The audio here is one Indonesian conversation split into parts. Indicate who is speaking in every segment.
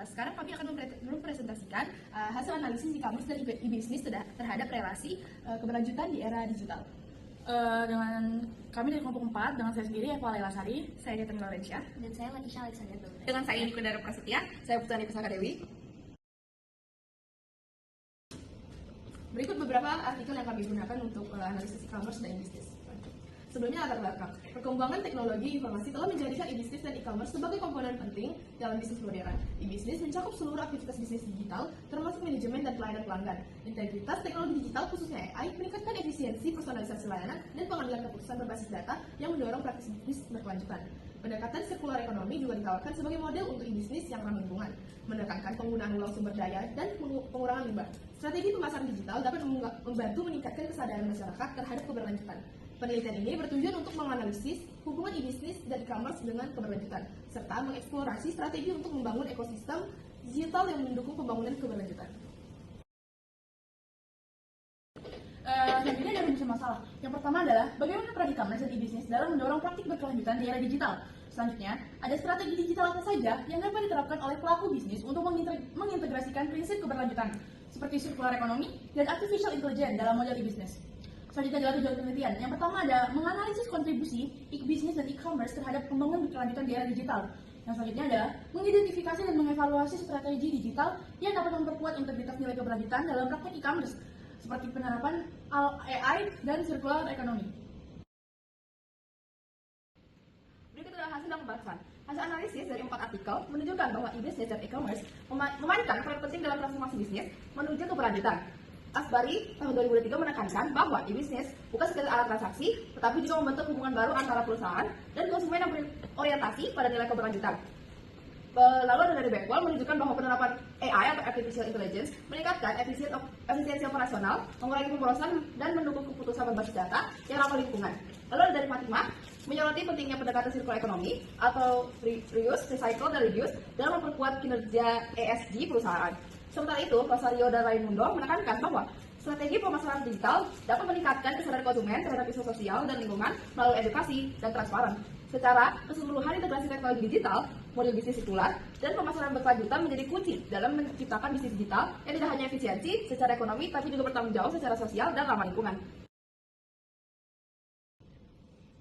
Speaker 1: sekarang kami akan mempresentasikan hasil analisis e-commerce dan e-business terhadap relasi keberlanjutan di era digital.
Speaker 2: Dengan kami dari kelompok 4, dengan saya sendiri, Eva Laila Sari,
Speaker 1: Saya Deteng Laurencia,
Speaker 3: dan saya Latisha Alexander.
Speaker 1: dengan saya Niko Dara Prasetya,
Speaker 4: saya Putani Pusaka Dewi.
Speaker 1: Berikut beberapa artikel yang kami gunakan untuk analisis e-commerce dan e-business. Sebelumnya latar belakang, perkembangan teknologi informasi telah menjadikan e-business dan e-commerce sebagai komponen penting dalam bisnis modern. E-business mencakup seluruh aktivitas bisnis digital, termasuk manajemen dan pelayanan pelanggan. Integritas teknologi digital, khususnya AI, meningkatkan efisiensi personalisasi layanan dan pengambilan keputusan berbasis data yang mendorong praktis bisnis berkelanjutan. Pendekatan sirkular ekonomi juga ditawarkan sebagai model untuk e-business yang ramah lingkungan, menekankan penggunaan ulang sumber daya dan pengurangan limbah. Strategi pemasaran digital dapat membantu meningkatkan kesadaran masyarakat terhadap keberlanjutan. Penelitian ini bertujuan untuk menganalisis hubungan e-business dan e-commerce dengan keberlanjutan, serta mengeksplorasi strategi untuk membangun ekosistem digital yang mendukung pembangunan keberlanjutan.
Speaker 2: Selanjutnya ada rumus masalah. Yang pertama adalah bagaimana peran e-commerce dan e-business dalam mendorong praktik berkelanjutan di era digital. Selanjutnya, ada strategi digital apa saja yang dapat diterapkan oleh pelaku bisnis untuk mengintegrasikan prinsip keberlanjutan, seperti circular economy dan artificial intelligence dalam model e-business. Selanjutnya adalah tujuan penelitian. Yang pertama ada menganalisis kontribusi e-business dan e-commerce terhadap pembangunan berkelanjutan di era digital. Yang selanjutnya adalah mengidentifikasi dan mengevaluasi strategi digital yang dapat memperkuat integritas nilai keberlanjutan dalam praktik e-commerce, seperti penerapan AI dan circular economy.
Speaker 1: Berikut adalah hasil pembahasan. Hasil analisis dari 4 artikel menunjukkan bahwa e-business dan e-commerce memainkan peran penting dalam transformasi bisnis menuju keberlanjutan. Asbari tahun 2023 menekankan bahwa e-business bukan sekedar alat transaksi, tetapi juga membentuk hubungan baru antara perusahaan dan konsumen yang berorientasi pada nilai keberlanjutan. Lalu ada dari Backwell menunjukkan bahwa penerapan AI atau Artificial Intelligence meningkatkan efisiensi operasional, mengurangi pemborosan, dan mendukung keputusan berbasis data yang ramah lingkungan. Lalu ada dari Fatima menyoroti pentingnya pendekatan circular economy atau reuse, recycle, dan reduce dalam memperkuat kinerja ESG perusahaan. Sementara itu, Rosario dan Raimundo menekankan bahwa strategi pemasaran digital dapat meningkatkan kesadaran konsumen terhadap isu sosial dan lingkungan melalui edukasi dan transparan. Secara keseluruhan, integrasi teknologi digital, model bisnis sirkular, dan pemasaran berkelanjutan menjadi kunci dalam menciptakan bisnis digital yang tidak hanya efisiensi secara ekonomi, tapi juga bertanggung jawab secara sosial dan ramah lingkungan.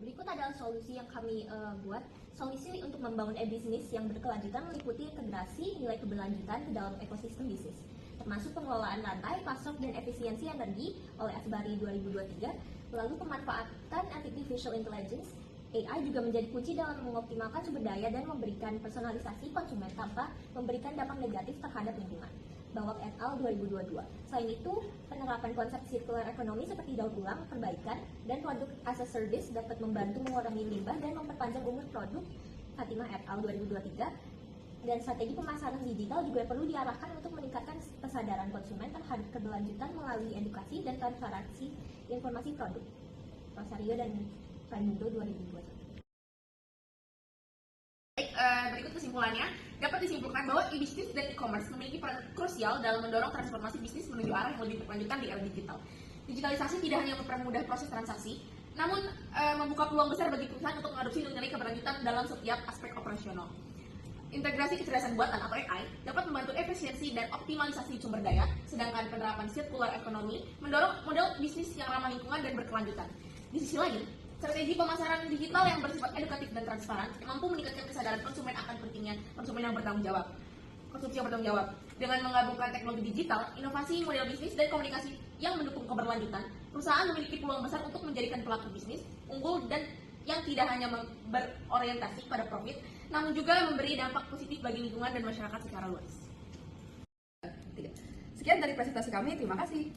Speaker 3: Berikut adalah solusi yang kami buat. Solusi untuk membangun e-business yang berkelanjutan meliputi integrasi nilai keberlanjutan ke dalam ekosistem bisnis, termasuk pengelolaan rantai, pasok, dan efisiensi energi oleh Asbari 2023. Lalu pemanfaatan Artificial Intelligence AI juga menjadi kunci dalam mengoptimalkan sumber daya dan memberikan personalisasi konsumen tanpa memberikan dampak negatif terhadap lingkungan. Bawak et al. 2022. Selain itu, penerapan konsep circular economy seperti daur ulang, perbaikan, dan produk as a service dapat membantu mengurangi limbah dan memperpanjang umur produk. Fatimah et al. 2023. Dan strategi pemasaran digital juga perlu diarahkan untuk meningkatkan kesadaran konsumen terhadap keberlanjutan melalui edukasi dan transparansi informasi produk. Rosario dan Raimundo 2021.
Speaker 1: Berikut kesimpulannya, dapat disimpulkan bahwa e-business dan e-commerce memiliki peran krusial dalam mendorong transformasi bisnis menuju arah yang lebih berkelanjutan di era digital. Digitalisasi tidak hanya mempermudah proses transaksi, namun membuka peluang besar bagi perusahaan untuk mengadopsi nilai keberlanjutan dalam setiap aspek operasional. Integrasi kecerdasan buatan atau AI dapat membantu efisiensi dan optimalisasi sumber daya, sedangkan penerapan circular economy mendorong model bisnis yang ramah lingkungan dan berkelanjutan. Di sisi lain, strategi pemasaran digital yang bersifat edukatif dan transparan mampu meningkatkan kesadaran konsumen akan pentingnya konsumen yang bertanggung jawab. Konsumsi yang bertanggung jawab. Dengan menggabungkan teknologi digital, inovasi model bisnis, dan komunikasi yang mendukung keberlanjutan, perusahaan memiliki peluang besar untuk menjadikan pelaku bisnis unggul dan yang tidak hanya berorientasi pada profit, namun juga memberi dampak positif bagi lingkungan dan masyarakat secara luas.
Speaker 4: Sekian dari presentasi kami, terima kasih.